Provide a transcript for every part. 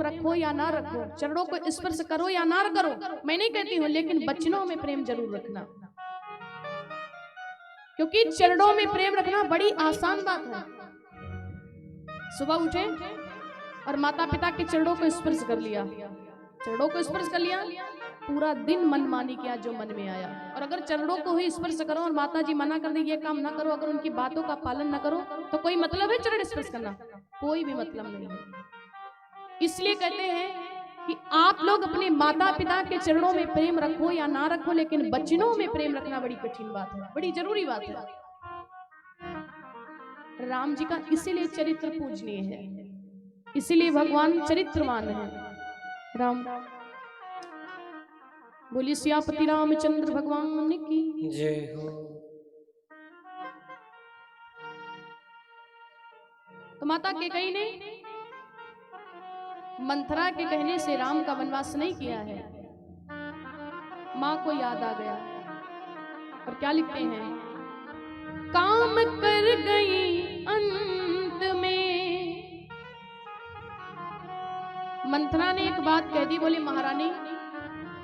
प्रेम रखो या ना रखो, चरणों को स्पर्श करो या ना करो, मैं नहीं कहती हूँ, लेकिन बचनों में प्रेम जरूर रखना, क्योंकि चरणों में प्रेम रखना बड़ी आसान बात है। सुबह उठे और माता पिता के चरणों को स्पर्श कर लिया, चरणों को स्पर्श कर लिया, पूरा दिन मनमानी किया जो मन में आया। और अगर चरणों को ही स्पर्श करो और माता जी मना कर दे ये काम ना करो, अगर उनकी बातों का पालन ना करो, तो कोई मतलब है चरण स्पर्श करना? कोई भी मतलब नहीं है। इसलिए कहते हैं कि आप लोग अपने माता पिता के चरणों में प्रेम रखो या ना रखो, लेकिन बचनों में प्रेम रखना बड़ी कठिन बात है, बड़ी जरूरी बात है। राम जी का इसीलिए चरित्र पूजनीय है, इसीलिए भगवान चरित्रवान है। राम बोली सियापति रामचंद्र भगवान की जय हो। तो माता कैकेयी ने मंथरा के कहने से राम का वनवास नहीं किया है। मां को याद आ गया और क्या लिखते हैं, काम कर गई अंत में। मंथरा ने एक बात कह दी, बोली महारानी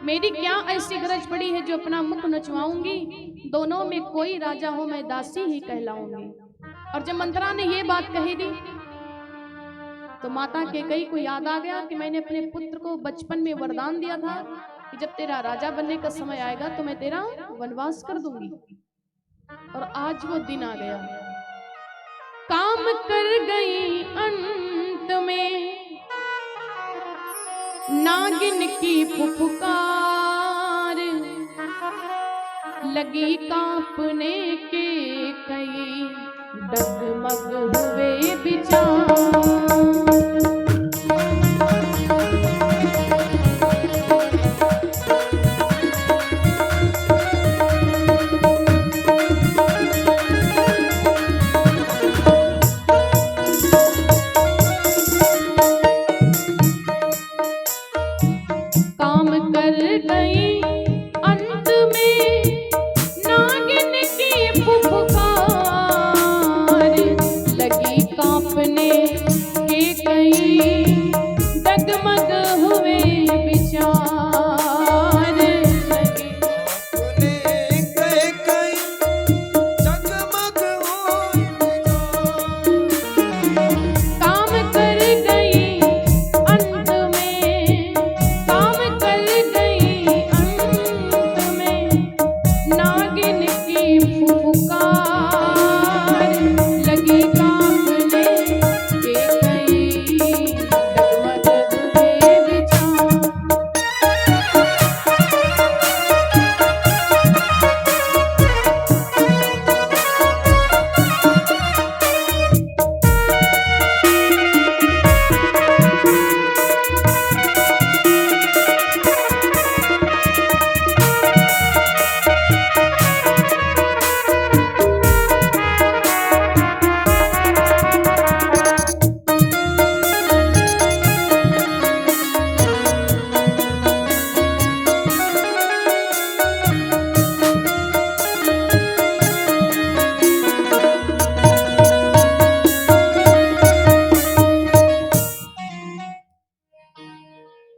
मेरी क्या ऐसी गरज पड़ी है जो अपना मुख नचवाऊंगी, दोनों में कोई राजा हो मैं दासी ही कहलाऊंगी। और जब मंथरा ने ये बात कही दी तो माता कैकेयी को याद आ गया कि मैंने अपने पुत्र को बचपन में वरदान दिया था कि जब तेरा राजा बनने का समय आएगा तो मैं तेरा वनवास कर दूंगी, और आज वो दिन आ गया। काम कर गई अंत में नागिन की फुफकार, लगी कांपने के कई डगमग हुए विचार।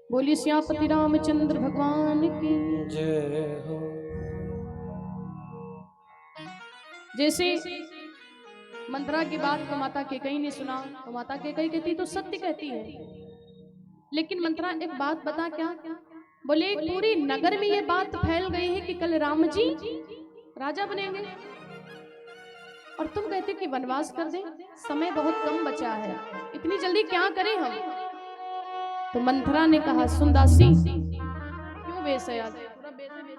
बोली सियापति रामचंद्र भगवान की जय हो। जैसे मंथरा की बात को माता कैकेयी ने सुना तो माता कैकेयी कहती तो सत्य कहती है, लेकिन मंथरा एक बात बता क्या? बोले पूरी नगर में ये बात फैल गई है कि कल राम जी राजा बनेंगे और तुम कहते कि वनवास कर दे, समय बहुत कम बचा है, इतनी जल्दी क्या करें हम? तो मंथरा ने कहा सुन दासी, क्यों बेस है आज? पूरा बेस है, बेस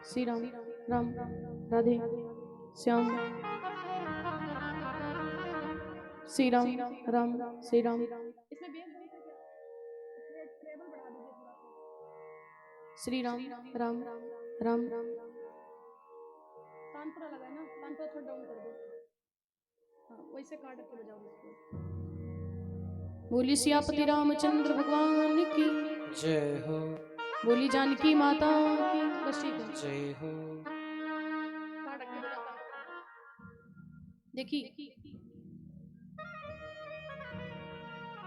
श्री राम राम राधे श्याम श्री राम राम श्री राम। श्री राम राम राम तानपुरा लगा है ना, तानपुरा थोड़ा डाउन कर दो, हाँ वैसे काट के बजाओ इसको। बोली सियापति रामचंद्र भगवान की जय हो, बोली जानकी माता की। बस ठीक है। जय हो। देखिए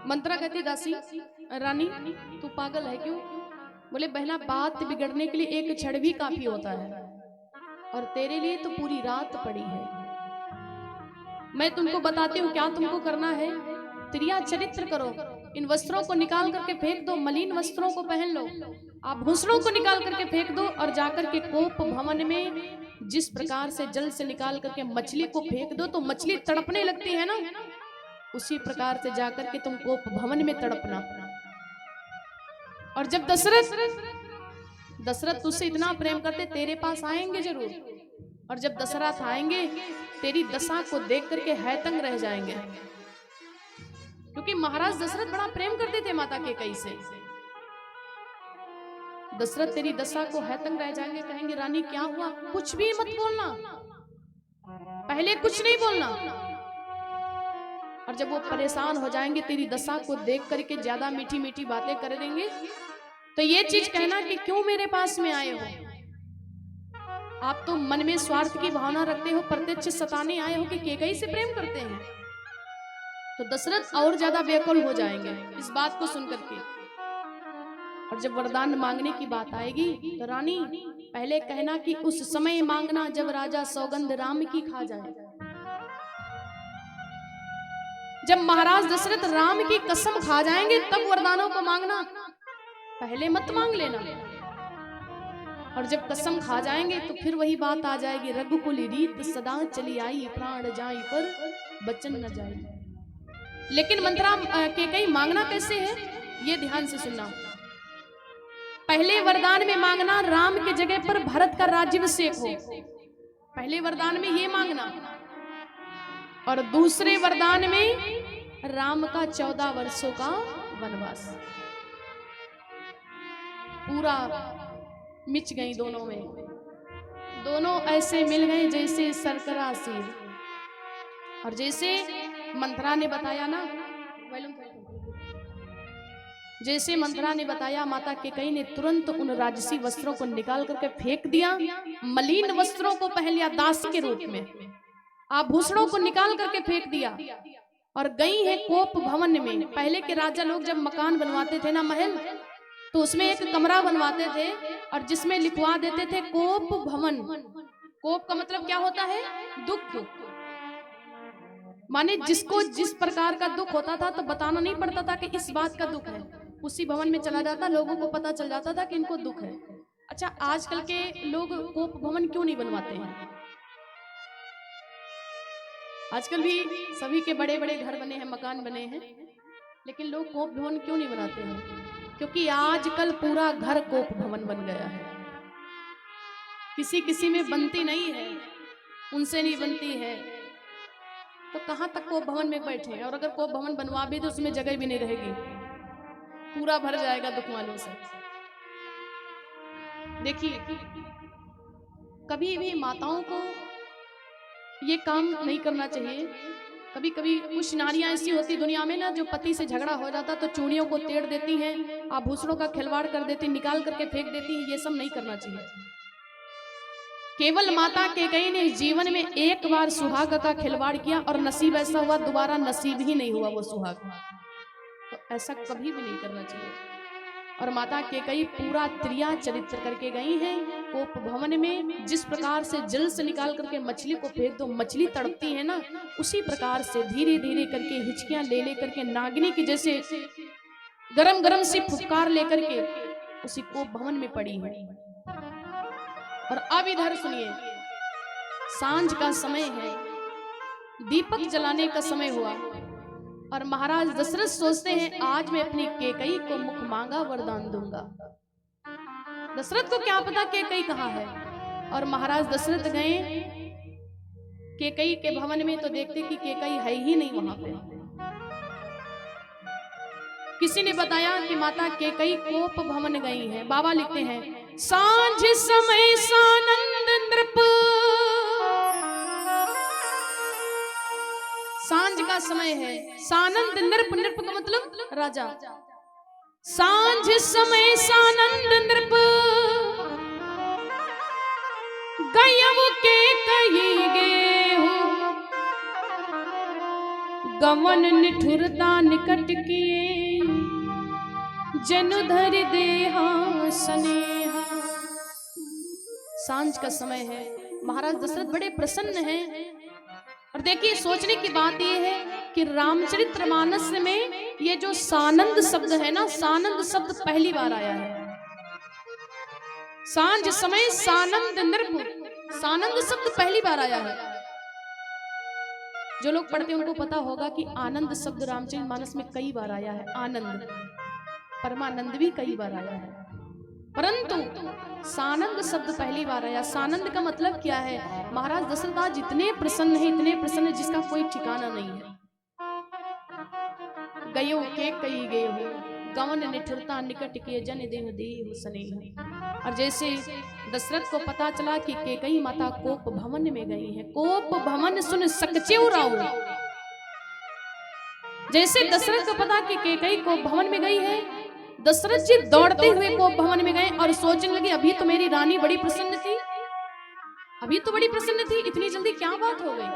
मंत्रा कहती दासी रानी तू पागल है क्यों? बोले बहना बात बिगड़ने के लिए एक क्षण भी काफी होता है और तेरे लिए तो पूरी रात पड़ी है। मैं तुमको बताती हूँ क्या तुमको करना है। त्रिया चरित्र करो, इन वस्त्रों को निकाल करके फेंक दो, मलिन वस्त्रों को पहन लो, आभूषणों को निकाल करके फेंक दो और जाकर के कोप भवन में जिस प्रकार से जल से निकाल करके मछली को फेंक दो तो मछली तड़पने लगती है ना, उसी प्रकार से जाकर के तुम कोप भवन में तड़पना। और जब दशरथ तुझसे इतना प्रेम करते तेरे पास आएंगे जरूर, और जब दशरथ आएंगे तेरी दशा को देख करके हैतंग रह जाएंगे, क्योंकि महाराज दशरथ बड़ा प्रेम करते थे माता कैकेयी से। दशरथ तेरी दशा को हैतंग रह जाएंगे, कहेंगे रानी क्या हुआ? कुछ भी मत बोलना, पहले कुछ नहीं बोलना। और जब वो परेशान हो जाएंगे तेरी दशा को देख करके ज्यादा मीठी मीठी बातें कर देंगे, तो ये चीज कहना कि क्यों मेरे पास में आए हो? आप तो मन में स्वार्थ की भावना रखते हो, प्रत्यक्ष सताने आए हो कि कैकेयी से प्रेम करते हैं। तो दशरथ और ज्यादा व्याकुल हो जाएंगे इस बात को सुनकर के। और जब वरदान मांगने की बात आएगी तो रानी पहले कहना कि उस समय मांगना जब राजा सौगंध राम की खा जाए। जब महाराज दशरथ राम की कसम खा जाएंगे तब वरदानों को मांगना, पहले मत मांग लेना। और जब कसम खा जाएंगे तो फिर वही बात आ जाएगी, रघुकुल रीत सदा चली आई, प्राण जाई पर बचन न जाई। लेकिन मंत्रा कैकेयी मांगना कैसे है ये ध्यान से सुनना। पहले वरदान में मांगना राम के जगह पर भरत का राज्याभिषेक हो, पहले वरदान में ये मांगना। और दूसरे वरदान में राम का 14 वर्षों का वनवास। पूरा मिच गई दोनों में, दोनों ऐसे मिल गए जैसे सरकरा सिर। और जैसे मंत्रा ने बताया ना, जैसे मंत्रा ने बताया माता कैकेयी ने तुरंत उन राजसी वस्त्रों को निकाल करके फेंक दिया, मलिन वस्त्रों को पहन लिया दासी के रूप में, आभूषणों को निकाल करके फेंक दिया और गई है कोप भवन में। पहले के राजा लोग जब मकान बनवाते थे ना, महल, तो उसमें एक कमरा बनवाते थे और जिसमें लिखवा देते थे कोप भवन। कोप का मतलब क्या होता है? दुख। माने जिसको जिस प्रकार का दुख होता था तो बताना नहीं पड़ता था कि इस बात का दुख है, उसी भवन में चला जाता, लोगों को पता चल जाता था कि इनको दुख है। अच्छा, आजकल के लोग कोप भवन क्यों नहीं बनवाते हैं? आजकल भी सभी के बड़े बड़े घर बने हैं, मकान बने हैं, लेकिन लोग कोप भवन क्यों नहीं बनाते हैं? क्योंकि आजकल पूरा घर कोप भवन बन गया है। किसी किसी में बनती नहीं है, उनसे नहीं बनती है, तो कहां तक कोप भवन में बैठे हैं? और अगर कोप भवन बनवा भी तो उसमें जगह भी नहीं रहेगी, पूरा भर जाएगा दुख वालों से। देखिए, कभी भी माताओं को ये काम नहीं करना चाहिए। कभी कभी कुछ नारियां ऐसी होती दुनिया में ना, जो पति से झगड़ा हो जाता तो चूड़ियों को तेड़ देती हैं, आभूषणों का खिलवाड़ कर देती, निकाल करके फेंक देती हैं। ये सब नहीं करना चाहिए। केवल माता कैकेयी ने जीवन में एक बार सुहाग का खिलवाड़ किया और नसीब ऐसा हुआ दोबारा नसीब ही नहीं हुआ वो सुहाग, तो ऐसा कभी भी नहीं करना चाहिए। और माता कैकेयी पूरा त्रिया चरित्र करके गई हैं कोप भवन में। जिस प्रकार से जल से निकाल करके मछली को फेंक दो, मछली तड़पती है ना, उसी प्रकार से धीरे धीरे करके हिचकियां ले करके नागिनी की जैसे गरम गरम सी फुफकार लेकर के उसी कोप भवन में पड़ी है। और अब इधर सुनिए, सांझ का समय है, दीपक जलाने का समय हुआ और महाराज दशरथ सोचते हैं आज मैं अपनी कैकेयी को मुख मांगा वरदान दूंगा। दशरथ को क्या पता कैकेयी कहाँ है। और महाराज दशरथ गए कैकेयी के भवन में तो देखते कि कैकेयी है ही नहीं वहां पे। किसी ने बताया कि माता कैकेयी कोप भवन गई है। बाबा लिखते हैं, सांझ समय सानंद नृप, सांझ का समय है, सानंद नृप, नृप का मतलब राजा, सांझ समय सानंद नृप गयव के कही गेहूं गवन निठुरता निकट किए जनुधर देहा स्नेहा। सांझ का समय है, महाराज दशरथ बड़े प्रसन्न हैं। और देखिए सोचने की बात यह है कि रामचरितमानस में ये जो सानंद शब्द है ना, सानंद शब्द पहली बार आया है। सांझ समय सानंद नृप, सानंद शब्द पहली बार आया है। जो लोग पढ़ते हैं उनको पता होगा कि आनंद शब्द रामचरितमानस में कई बार आया है। आनंद, परमानंद भी कई बार आया है, परंतु सानंद शब्द पहली बार आया। सानंद का मतलब क्या है? महाराज दशरथ आज इतने प्रसन्न है, इतने प्रसन्न है जिसका कोई ठिकाना नहीं है। गयो के कई गए हो गवन निठुरता निकट के जन देह देह स्नेह। और जैसे दशरथ को पता चला कि कैकेयी माता कोप भवन में गई है, कोप भवन सुन सकचेउ राऊ। जैसे दशरथ को पता कि कैकेयी कोप भवन में गई है, दशरथ जी दौड़ते हुए कोप भवन में गए और सोचने लगे अभी तो मेरी रानी बड़ी प्रसन्न थी, अभी तो बड़ी प्रसन्न थी, इतनी जल्दी क्या बात हो गई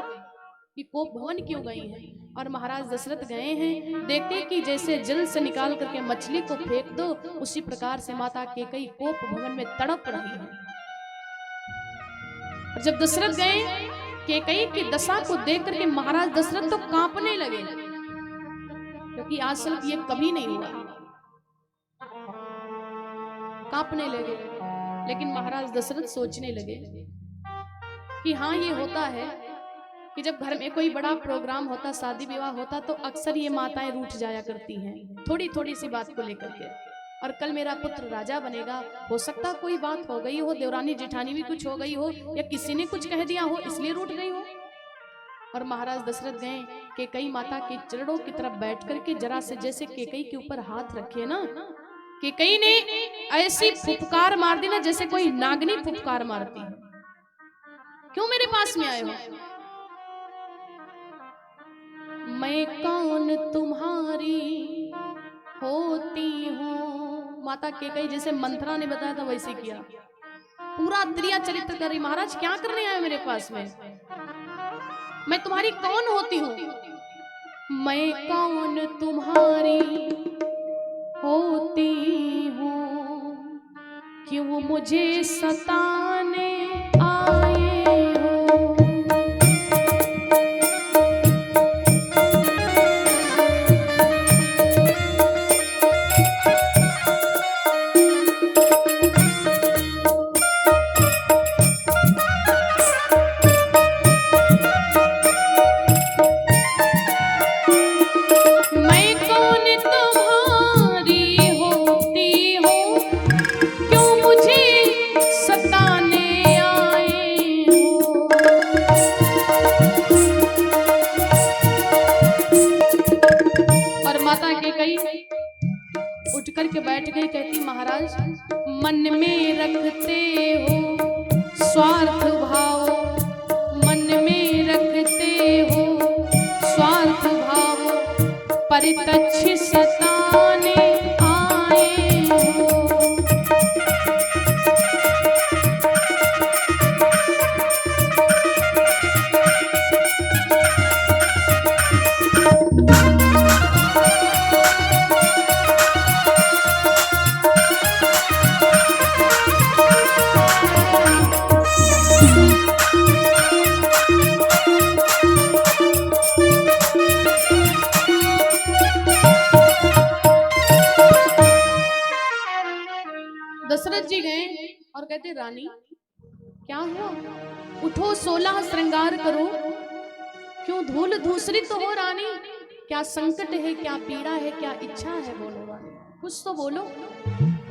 कि कोप भवन क्यों गई है। और महाराज दशरथ गए हैं, देखते कि जैसे जल से निकाल करके मछली को फेंक दो, उसी प्रकार से माता कैकेयी कोप भवन में तड़प रही है। और जब दशरथ गए, कैकेयी की दशा को देख करके महाराज दशरथ तो कांपने लगे, क्योंकि आज तक ये कभी नहीं हुआ, कांपने लगे। लेकिन महाराज दशरथ सोचने लगे कि हाँ ये होता है कि जब घर में कोई बड़ा प्रोग्राम होता, शादी विवाह होता, तो अक्सर ये माताएं रूठ जाया करती हैं थोड़ी थोड़ी सी बात को लेकर के। और कल मेरा पुत्र राजा बनेगा, हो सकता कोई बात हो गई हो, देवरानी जेठानी भी कुछ हो गई हो, या किसी ने कुछ कह दिया हो इसलिए रूठ गई हो। और महाराज दशरथ गए कैकेयी माता के चरणों की तरफ बैठ करके जरा से जैसे कैकेयी के ऊपर हाथ रखे ना, कैकेयी ने ऐसी फुफकार मार दी ना जैसे कोई नागनी फुफकार मारती है। क्यों मेरे पास में आए हो? मैं कौन तुम्हारी होती हूँ। माता कैकेयी जैसे मंथरा ने बताया था वैसे किया, पूरा त्रिया चरित्र कर रही। महाराज क्या करने आए मेरे पास में? मैं तुम्हारी कौन होती हूँ? मैं कौन तुम्हारी होती हूँ, क्यों मुझे सताने आए हो। उठ करके बैठ गई, कहती महाराज मन में रखते हो स्वार्थ भाव, मन में रखते हो स्वार्थ भाव, परितच्छ सताने आए हो। दशरथ जी गए और कहते रानी क्या हुआ, उठो 16 श्रृंगार करो, क्यों धूल धूसरित हो रानी, क्या संकट है, क्या पीड़ा है, क्या इच्छा है, बोलो रानी, कुछ तो बोलो।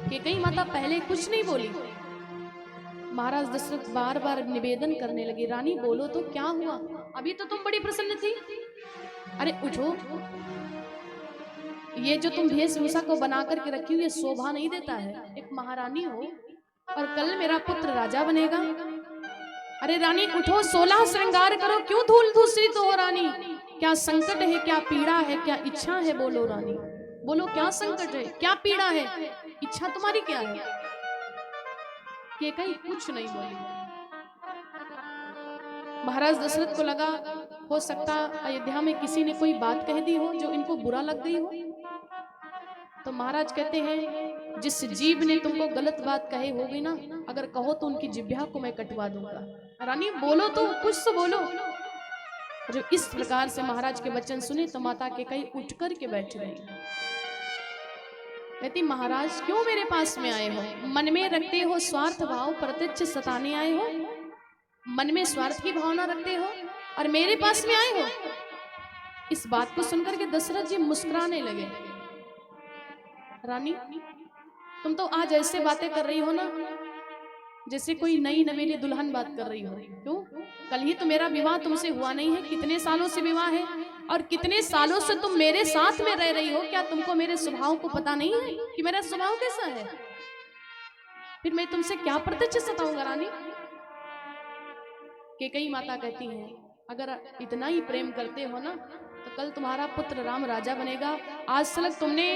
कैकेयी माता पहले कुछ नहीं बोली। महाराज दशरथ बार बार निवेदन करने लगे, रानी बोलो तो क्या हुआ, अभी तो तुम बड़ी प्रसन्न थी, अरे उठो, ये जो तुम वेशभूषा को बना करके रखी हुई शोभा नहीं देता है, एक महारानी हो और कल मेरा पुत्र राजा बनेगा। अरे रानी उठो, 16 श्रृंगार करो, क्यों धूल धूसरित हो रानी, क्या संकट है, क्या पीड़ा है, क्या इच्छा है, बोलो रानी। बोलो क्या संकट है, क्या पीड़ा है, इच्छा तुम्हारी क्या है? केकई कुछ नहीं बोली। महाराज दशरथ को लगा हो सकता अयोध्या में किसी ने कोई बात कह दी हो जो इनको बुरा लग गई हो। तो महाराज कहते हैं जिस जीभ ने तुमको गलत बात कही होगी ना, अगर कहो तो उनकी जिह्वा को मैं कटवा दूंगा। रानी बोलो तो, कुछ तो बोलो। जो इस प्रकार से महाराज के वचन सुने तो माता केकई उठ कर के बैठ गई। कहती महाराज क्यों मेरे पास में आए हो? मन में रखते हो स्वार्थ भाव, प्रत्यक्ष सताने आए हो? मन में स्वार्थ की भावना रखते हो और मेरे पास में आए हो? इस बात को सुनकर के दशरथ जी मुस्कुराने लगे। रानी तुम तो आज ऐसे बातें कर रही हो ना जैसे कोई नई नवेली दुल्हन बात कर रही हो। क्यों? कल ही तो मेरा विवाह तुमसे हुआ नहीं है, कितने सालों से विवाह है और कितने सालों से तुम मेरे साथ में रह रही हो। क्या तुमको मेरे स्वभाव को पता नहीं है कि मेरा स्वभाव कैसा है? फिर मैं तुमसे क्या प्रत्यक्ष सताऊंगा रानी? केकई माता कहती है अगर इतना ही प्रेम करते हो ना तो कल तुम्हारा पुत्र राम राजा बनेगा। आज तक तुमने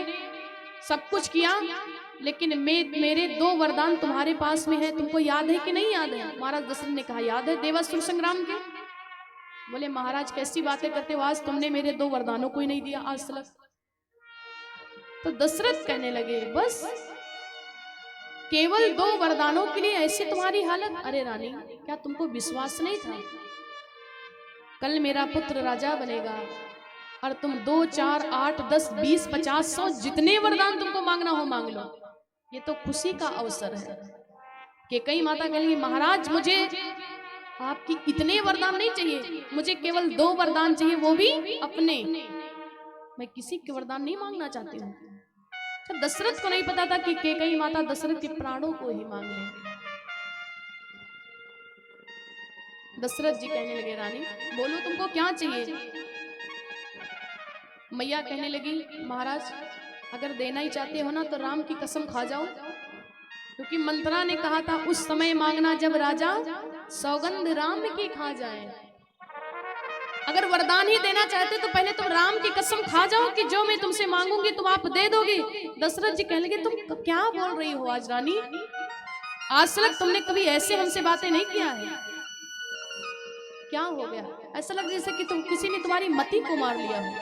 सब कुछ किया लेकिन मेरे 2 वरदान तुम्हारे पास में है, तुमको याद है कि नहीं याद है? महाराज दशरथ ने कहा याद है, देवासुर संग्राम के। बोले महाराज कैसी बातें करते हो, आज तुमने मेरे 2 वरदानों को ही नहीं दिया आज तक। तो दशरथ कहने लगे बस केवल 2 वरदानों के लिए ऐसी तुम्हारी हालत? अरे रानी क्या तुमको विश्वास नहीं था कल मेरा पुत्र राजा बनेगा और तुम 2, 4, 8, 10, 20, 50, 100 जितने वरदान तुमको मांगना हो मांग लो, ये तो खुशी का अवसर है। कि कई माता कहेंगी महाराज मुझे आपकी इतने वरदान नहीं चाहिए, मुझे केवल 2 वरदान चाहिए, वो भी अपने। मैं किसी के वरदान नहीं मांगना चाहती हूँ। तो दशरथ को नहीं पता था कि केकई माता दशरथ के प्राणों को ही मांग लेंगे। दशरथ जी कहने लगे रानी बोलो तुमको क्या चाहिए? मैया कहने लगी महाराज अगर देना ही चाहते हो ना तो राम की कसम खा जाओ, क्योंकि मंत्रा ने कहा था उस समय मांगना जब राजा सौगंध राम की खा जाए। अगर वरदान ही देना चाहते तो पहले तुम राम की कसम खा जाओ कि जो मैं तुमसे मांगूंगी तुम आप दे दोगी। दशरथ जी कहने लगे तुम क्या बोल रही हो आज रानी? आज तक तुमने कभी ऐसे हमसे बातें नहीं किया है। क्या हो गया? ऐसा लग जैसे कि तुम किसी ने तुम्हारी मति को मार लिया हो।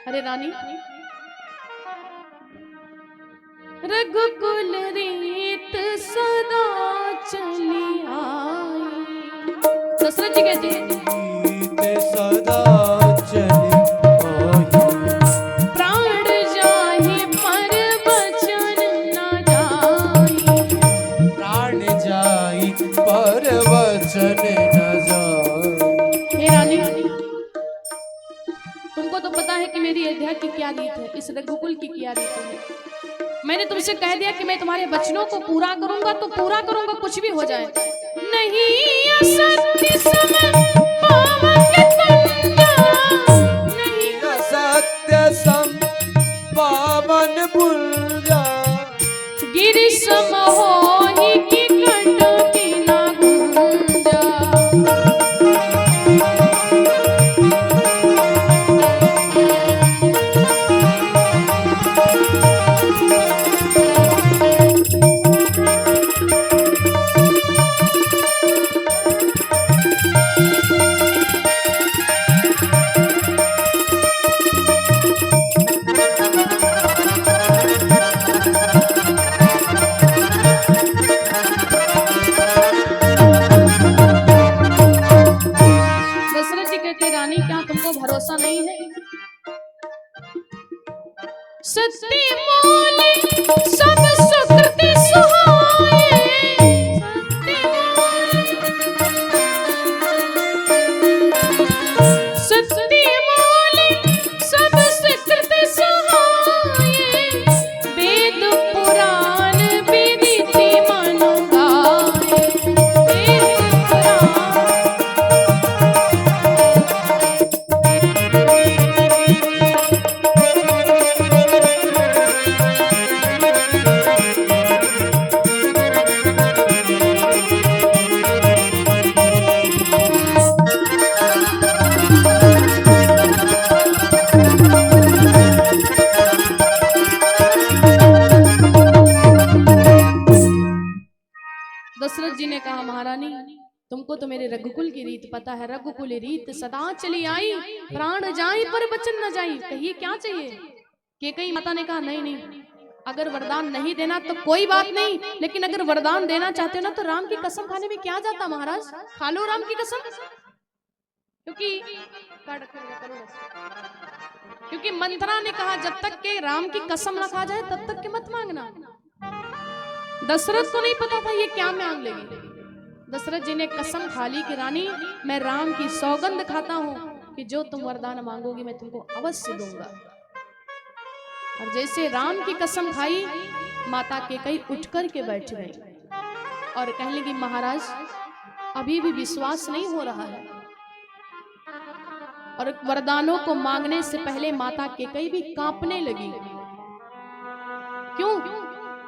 अरे रानी रघुकुल रीत सदा चली आई। दशरथ जी कहते हैं सदा चली आई, प्राण जाहि पर वचन न जाई, प्राण जाई पर वचन न जाई। हे रानी तुमको तो पता है कि मेरी अयोध्या की क्या रीत है, इस रघुकुल की क्या रीत है। मैंने तुमसे कह दिया कि मैं तुम्हारे वचनों को पूरा करूंगा तो पूरा करूंगा, कुछ भी हो जाए। नहीं असत्य सम पावन पुंजा, नहीं असत्य सम पावन पुंजा, गिरि सम होहि कि कंटकी न गुंजा। दशरथ जी ने कहा महारानी तुमको तो मेरे रघुकुल की रीत पता है, रघुकुल रीत सदा चली आई, प्राण जाई पर वचन न जाई, कहिए क्या चाहिए। कैकेयी माता ने कहा नहीं नहीं, अगर वरदान नहीं देना तो कोई बात नहीं, लेकिन अगर वरदान देना चाहते हो ना तो राम की कसम खाने में क्या जाता महाराज, खा लो राम की कसम। क्योंकि मंथरा ने कहा जब तक के राम की कसम ना खा जाए तब तक के मत मांगना। दशरथ को नहीं पता था ये क्या मांग लेगी। दशरथ जी ने कसम खा ली कि रानी मैं राम की सौगंध खाता हूं कि जो तुम वरदान मांगोगी मैं तुमको अवश्य दूंगा। और जैसे राम की कसम खाई, माता कैकेयी उठ कर के बैठ गई और कहने लगी महाराज अभी भी विश्वास नहीं हो रहा है। और वरदानों को मांगने से पहले माता कैकेयी भी कांपने लगी। क्यों?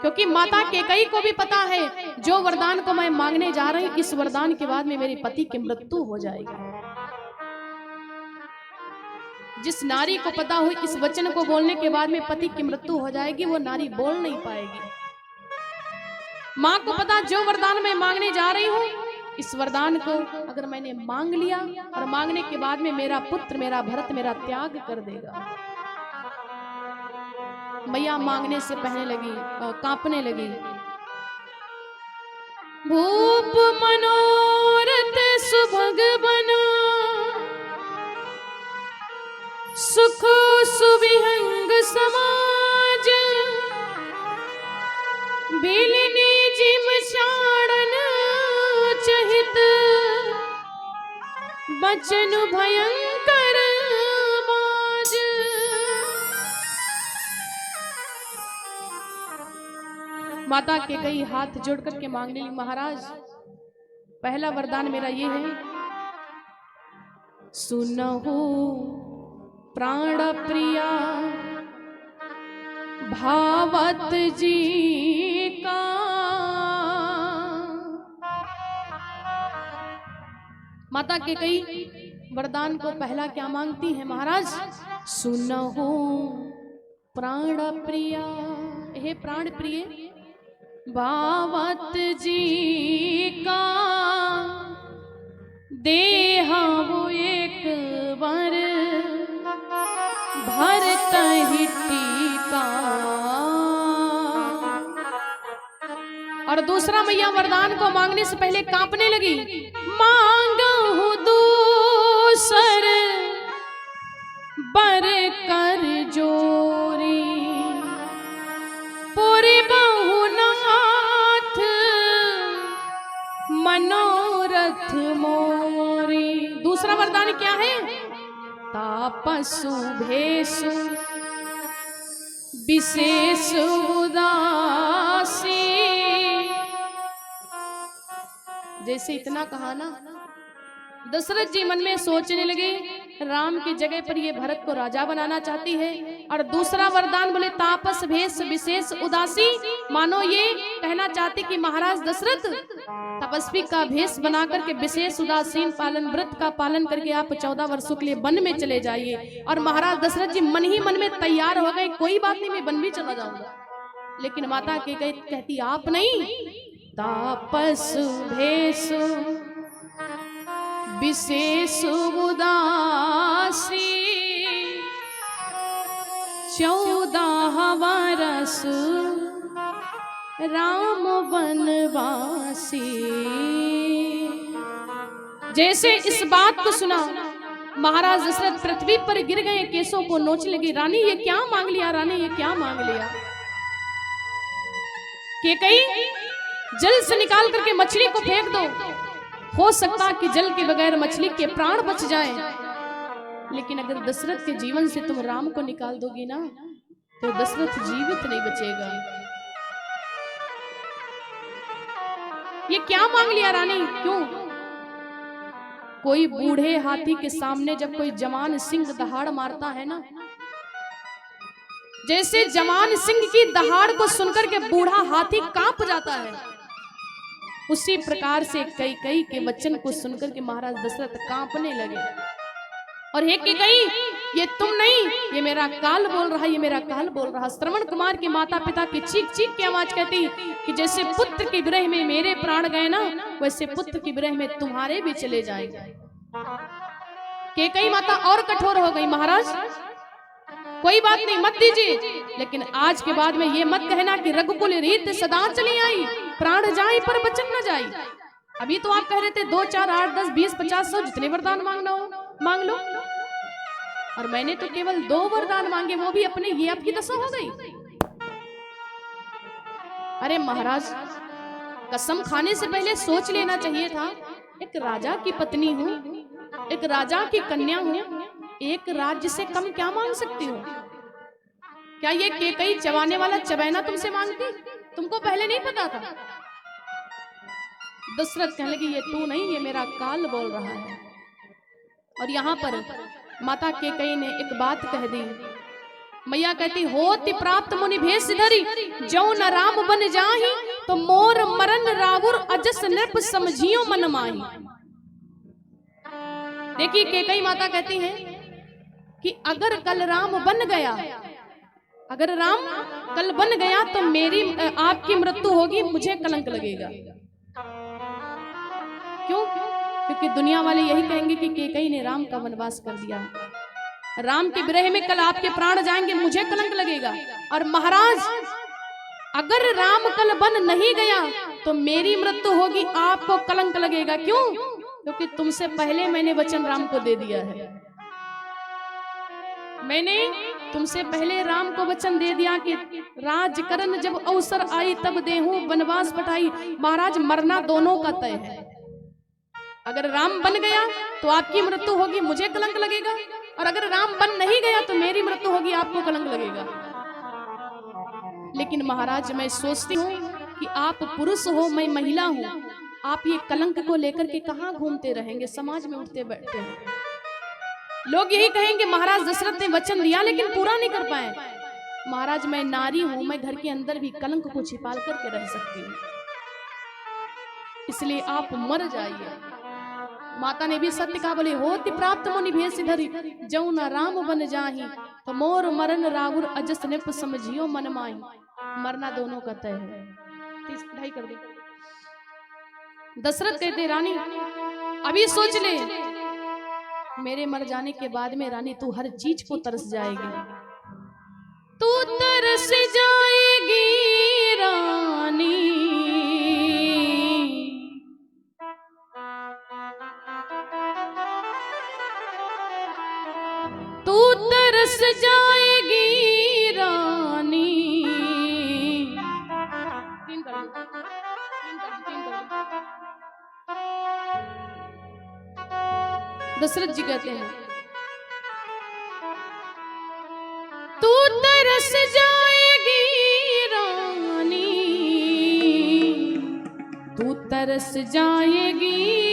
क्योंकि माता कैकेयी को भी पता है जो वरदान को मैं मांगने जा रही हूं, इस वरदान के बाद में मेरे पति की मृत्यु हो जाएगी। जिस नारी को पता हो इस वचन को बोलने के बाद में पति की मृत्यु हो जाएगी, वो नारी बोल नहीं पाएगी। माँ को पता जो वरदान मैं मांगने जा रही हूँ, इस वरदान को अगर मैंने मांग लिया और मांगने के बाद में मेरा पुत्र मेरा भरत मेरा त्याग कर देगा। मैया मांगने से पहले लगी कांपने लगी। भूप मनोरथ सुभग बना, सुख सुविहंग समाज, बिलिनी जिम छाड़न चहित, बचन भयंकर बाज। माता कैकेयी हाथ जोड़ करके मांगने लगी महाराज पहला वरदान मेरा ये है, सुनहु प्राण प्रिया भावत जी का, माता कैकेयी वरदान को पहला क्या मांगती है महाराज, सुनहु प्राण प्रिया, हे प्राण प्रिय भावत जी का, देहा वो एक बार भरत ही टीका। और दूसरा मैया वरदान को मांगने से पहले कांपने लगी, मांगहु दूसर बर कर जोरी, पूरे बहुनाथ मनोरथ मोरी। दूसरा वरदान क्या है, तापसु भेषु विशेष उदासी। जैसे इतना कहा ना, दशरथ जी मन में सोचने लगे राम की जगह पर ये भरत को राजा बनाना चाहती है। और दूसरा वरदान बोले तापस भेष विशेष उदासी, मानो ये कहना चाहते कि महाराज दशरथ तपस्वी का भेष बना करके विशेष उदासीन पालन व्रत का पालन करके आप 14 वर्षों के लिए वन में चले जाइए। और महाराज दशरथ जी मन ही मन में तैयार हो गए, कोई बात नहीं मैं वन भी चला जाऊंगा। लेकिन माता कैकेयी कहती आप नहीं, तापस भेष विशेष उदासी, 14 वर्ष राम वनवासी। जैसे इस बात को सुना महाराज दशरथ पृथ्वी पर गिर गए, केसों को नोच लगी, रानी ये क्या मांग लिया, रानी ये क्या मांग लिया। कैकेयी जल से निकाल करके मछली को फेंक दो, हो सकता कि जल के बगैर मछली के प्राण बच जाएं। लेकिन अगर दशरथ के जीवन से तुम राम को निकाल दोगी ना तो दशरथ जीवित नहीं बचेगा। ये क्या मांग लिया रानी, क्यों? कोई बूढ़े हाथी के सामने जब कोई जवान सिंह दहाड़ मारता है ना, जैसे जवान सिंह की दहाड़ को सुनकर के बूढ़ा हाथी कांप जाता है, उसी प्रकार से कैकेयी के वचन को सुनकर के महाराज दशरथ कांपने लगे। और हे कैकेयी ये तुम नहीं, ये मेरा काल बोल रहा, ये मेरा काल बोल रहा। श्रवण कुमार के माता पिता की चीख चीख की आवाज कहती कि जैसे पुत्र की विरह में मेरे प्राण गए ना, वैसे पुत्र की विरह में तुम्हारे भी चले जाएंगे। कैकेयी माता और कठोर हो गई, महाराज कोई बात नहीं, मत दीजिए, लेकिन आज के बाद में ये मत कहना कि रघुकुल रीत सदा चली आई, प्राण जाए पर वचन न जाए। अभी तो आप कह रहे थे 2 4 8 10 20 50 100 जितने वरदान मांगना हो मांग लो, और मैंने तो केवल 2 वरदान मांगे, वो भी अपने, ये आपकी दशा हो गई। अरे महाराज, कसम खाने से पहले सोच लेना चाहिए था। एक राजा की पत्नी हूं, एक राजा की कन्या हूं, एक राज्य से कम क्या मांग सकती हूँ? क्या ये कैकेयी चबाने वाला चबैना तुमसे मांगती? तुमको पहले नहीं पता था? दशरथ कहने लगे ये तू नहीं, ये मेरा काल बोल रहा है। और यहाँ पर माता कैकेयी ने एक बात कह दी। मैया कहती होति प्राप्त मुनि भेष धरी, जो न राम बन जाहि, तो मोर मरन रावुर अजस नृप समझियो मन माही। देखिए कैकेयी माता कहती है कि अगर कल राम बन गया, अगर राम कल बन गया तो मेरी आपकी मृत्यु होगी, मुझे कलंक लगेगा। क्यों? क्योंकि दुनिया वाले यही कहेंगे कि कैकेयी ने राम का वनवास कर दिया, राम के विरह में कल आपके प्राण जाएंगे, मुझे कलंक लगेगा। और महाराज अगर राम कल बन नहीं गया तो मेरी मृत्यु होगी, आपको कलंक लगेगा। क्यों? क्योंकि तुमसे पहले मैंने वचन राम को दे दिया है। मैंने तुमसे पहले राम को वचन दे दिया कि राजकरण जब अवसर आई तब देहूं वनवास पठाई। महाराज मरना दोनों का तय है। अगर राम बन गया तो आपकी मृत्यु होगी, मुझे कलंक लगेगा, और अगर राम बन नहीं गया तो मेरी मृत्यु होगी, आपको कलंक लगेगा। लेकिन महाराज मैं सोचती हूँ कि आप पुरुष हो, मैं महिला हूँ, आप ये कलंक को लेकर के कहाँ घूमते रहेंगे? समाज में उठते बैठते हैं, लोग यही कहेंगे महाराज दशरथ ने वचन दिया लेकिन पूरा नहीं कर पाए। महाराज मैं नारी हूं, मैं घर के अंदर भी कलंक को छिपा करके रह सकती हूँ, इसलिए आप मर जाइए। माता ने भी सत्य कहा, बोले होति प्राप्त मुनि भेष धरी, जो न राम बन जाहि, तो मोर मरन रावुर अजस नृप समझियो मन माही। मरना दोनों का तय है। 30 कर दे। दशरथ कहते रानी अभी सोच ले, मेरे मर जाने के बाद में रानी तू हर चीज को तरस जाएगी, तू तरस जाएगी रानी, तू तरस जाएगी रानी। 3 कर दो। दशरथ जी कहते हैं तू तरस जाएगी रानी, तू तरस जाएगी